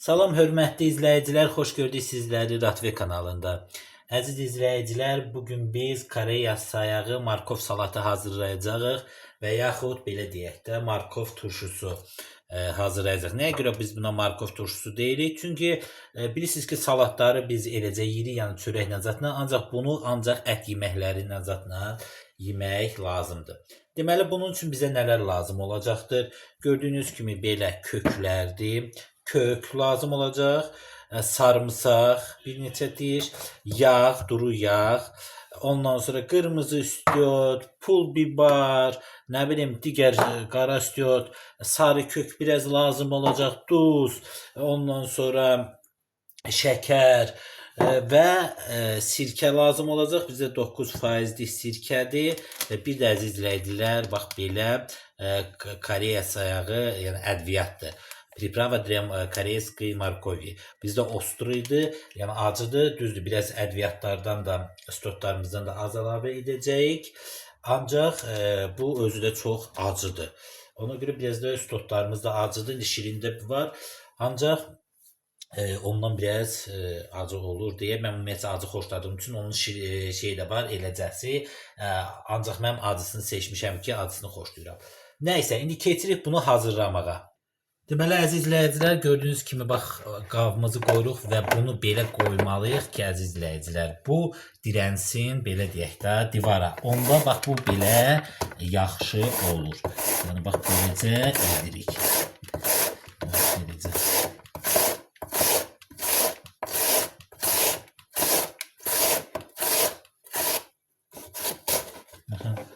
Salam hörmətli izləyicilər, xoş gördük sizləri Ratve kanalında. Əziz izləyicilər, bugün biz Koreya sayağı markov salatı hazırlayacağıq və yaxud belə deyək də markov turşusu hazırlayacağıq. Nəyə görə biz buna markov turşusu deyirik? Çünki bilirsiniz ki, salatları biz eləcə yeyirik, yəni çörəklə zətlə, ancaq bunu ancaq ət yeməklərinin zətlə yemək lazımdır. Deməli, bunun üçün bizə nələr lazım olacaqdır? Gördüyünüz kimi belə köklərdir. Kök lazım olacaq, sarımsaq, bir neçə diş, yağ, duru yağ, ondan sonra qırmızı istiot, pul biber, nə bilim digər qara istiot, sarı kök biraz lazım olacaq, duz, ondan sonra şəkər və sirkə lazım olacaq. Bizə 9%lik sirkədir və bir də əziz izləyicilər, bax belə Koreya sayağı, yəni ədviyyatdır. Priprava для koreyской моркови. Bizdə ostru idi, yəni acıdır, düzdür. Biraz ədviyyatlardan da, stotlarımızdan da az əlavə edəcəyik. Ancaq bu özü də çox acıdır. Ona görə biraz da stotlarımız da acıdır. İndi şirində var. Ancaq ondan biraz acı olur deyə mən ümumiyyətlə acı xoşladığım üçün onun şeyi də var, eləcəsi. Ancaq mən acısını seçmişəm ki, acısını xoşlayıram. Nəysə, indi keçirik bunu hazırlamağa. Deməli, əziz izləyicilər, gördüyünüz kimi, bax, qabımızı qoyuruq və bunu belə qoymalıyıq ki, əziz izləyicilər, bu dirənsin, belə deyək də, divara. Onda, bax, bu belə yaxşı olur. Yəni, bax, beləcə edirik. Beləcə.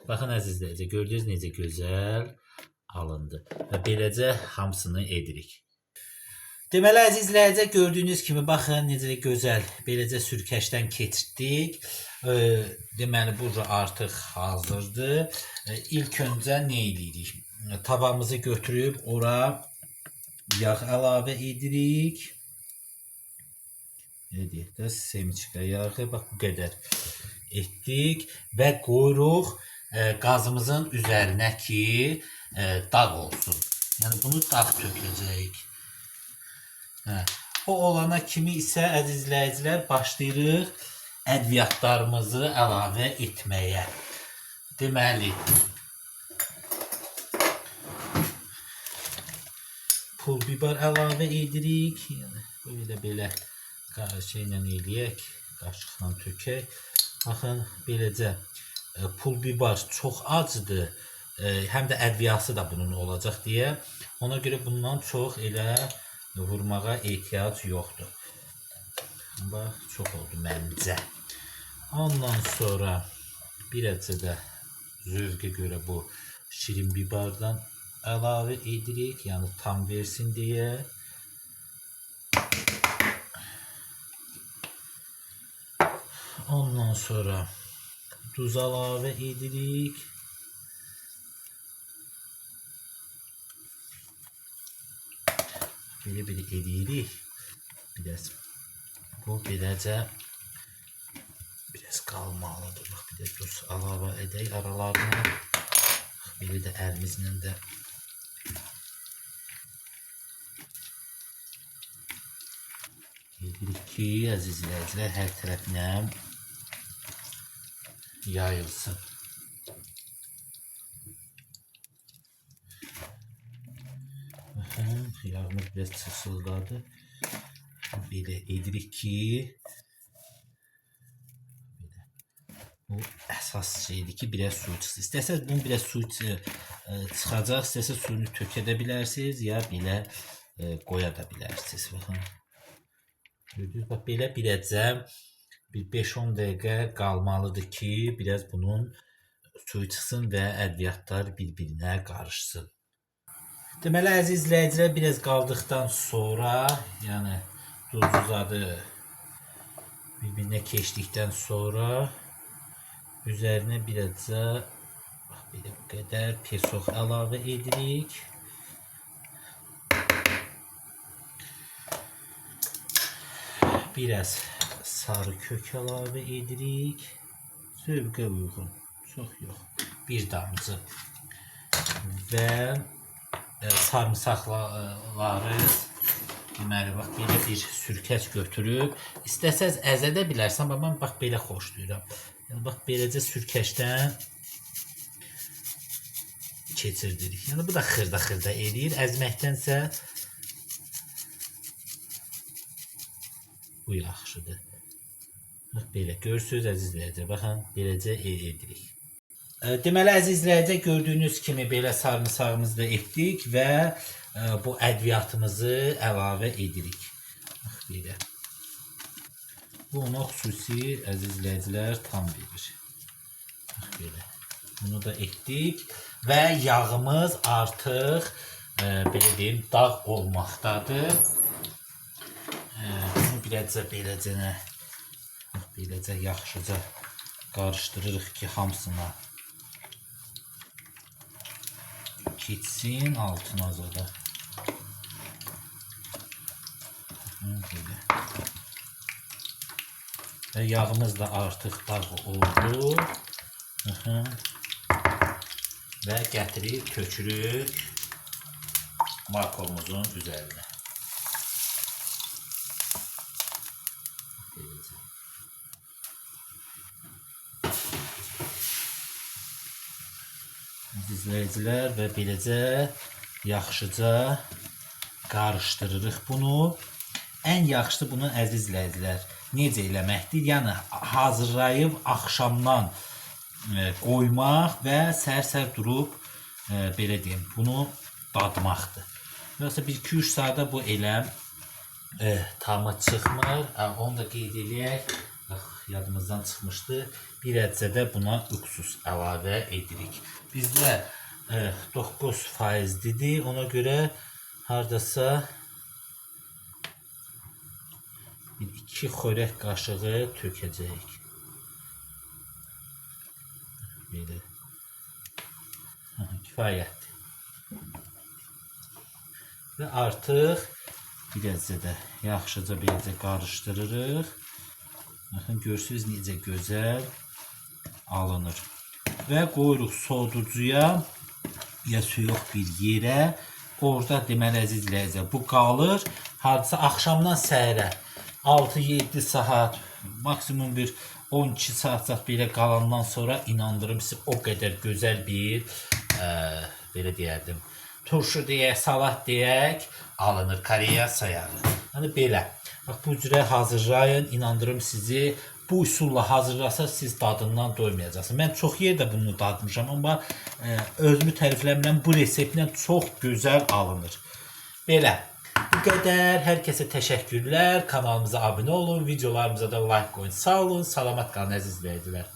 Baxın, əziz izləyicilər, gördünüz necə gözəl alındı və beləcə hamısını edirik. Deməli, əziz izləyicilər, gördüyünüz kimi, baxın necə gözəl beləcə sürkəşdən keçirdik. Deməli, burada artıq hazırdır. İlk öncə nə edirik? Tavamızı götürüb ora yağ əlavə edirik. Belə deyək də, semiçka yağı, bax bu qədər etdik və qoyuruq qazımızın üzərinə ki, dağ olsun. Yəni bunu dağ tökəcəyik. O olana kimi isə əziz izləyicilər başlayırıq ədviyyatlarımızı əlavə etməyə. Deməli, pul biber əlavə edirik. Yəni belə şeylə eləyək, qaşıqla tökək. Baxın, beləcə pul biber çox acıdır. Həm də ədviyyası da bunun olacaq deyə. Ona görə bundan çox elə vurmağa ehtiyac yoxdur. Bax, çox oldu məncə. Ondan sonra birəcə də zövqə görə bu şirin biberdən əlavə edirik. Yəni tam versin deyə. Ondan sonra duz əlavə edirik. Belə edirik. Bu beləcə biraz qalmalıdır. Bax, bir də duz əlavə edək aralarına. Belə də əlimizlə də edirik ki, əziz izləyicilər, hər tərəfinə yayılsın. Yağımız biraz çısıldadı. Belə edirik ki, bu əsas şeydir ki, biraz su çıxsın. İstəsəz bunun biraz su çıxacaq, istəsəz suyunu tökə də bilərsiniz, ya belə qoya da bilərsiniz. Baxın. Gördünüz, bax, belə birəcə bir 5-10 dəqiqə qalmalıdır ki, biraz bunun suyu çıxsın və ədviyyatlar bir-birinə qarışsın. Deməli, əziz izləyicilər, biraz qaldıqdan sonra, yəni duz zadı bir-birinə keçdikdən sonra üzərinə birəcə belə bu qədər pesox əlavə edirik. Biraz sarı kök əlavə edirik. Zövqə uyğun, çox yox, bir damcı və sarımsaqları Deməli, bax, belə bir sürkəc götürüb, istəsəz əzədə bilərsən, amma mən bax, belə xoşlayıram. Yəni, bax, beləcə sürkəcdən keçirdirik. Yəni, bu da xırda-xırda eləyir. Əzməkdənsə bu yaxşıdır. Bax, belə, görürsünüz, əziz izləyicilər, baxın, beləcə edirik. Deməli, əziz izləyicilər, gördüyünüz kimi belə sarımsağımızı da etdik və bu ədviyyatımızı əlavə edirik. Bax, belə. Bu ona xüsusi, əziz izləyicilər, tam verir. Bax, belə. Bunu da etdik və yağımız artıq, belə deyim, dağ olmaqdadır. Bunu beləcə, beləcə yaxşıca qarışdırırıq ki, hamısına keçsin altına zada. Belə. Və yağımız da artıq dağ oldu. Və gətirib tökürük markovumuzun üzərinə. İzləyicilər və beləcə yaxşıca qarışdırırıq bunu. Ən yaxşısı bunu, əziz izləyicilər, necə eləməkdir? Yəni, hazırlayıb axşamdan qoymaq və səhər-səhər durub, belə deyim, bunu dadmaqdır. Yoxsa 1-2-3 saata bu elə tamı çıxmır. Onu da qeyd eləyək. Yadımızdan çıxmışdı. Bir əcədə buna üksus əlavə edirik. Bizdə 9%-dir. Ona görə haradasa 2 xörək qaşığı tökəcəyik. Belə. Kifayətdir. Və artıq bir əcədə yaxşıca beləcə qarışdırırıq. Baxın, görürsünüz necə gözəl alınır. Və qoyuruq soğuducuya, ya soyuq bir yerə. Orada deməli, əziz izləyicilər, bu qalır. Hardasa axşamdan səhərə 6-7 saat, maksimum bir 12 saat belə qalandan sonra inandırım sizi o qədər gözəl bir, belə deyərdim, turşu deyək, salat deyək, alınır Koreya yağı. Yəni belə. Bax, bu cürə hazırlayın, inandırım sizi. Bu üsulla hazırlasaq siz dadından doymayacaqsınız. Mən çox yerdə bunu dadmışam, amma özümü tərifləmirəm, bu reseptlə çox gözəl alınır. Belə. Bu qədər. Hər kəsə təşəkkürlər. Kanalımıza abunə olun, videolarımıza da like qoyun. Sağ olun, salamat qalın əziz izləyicilər.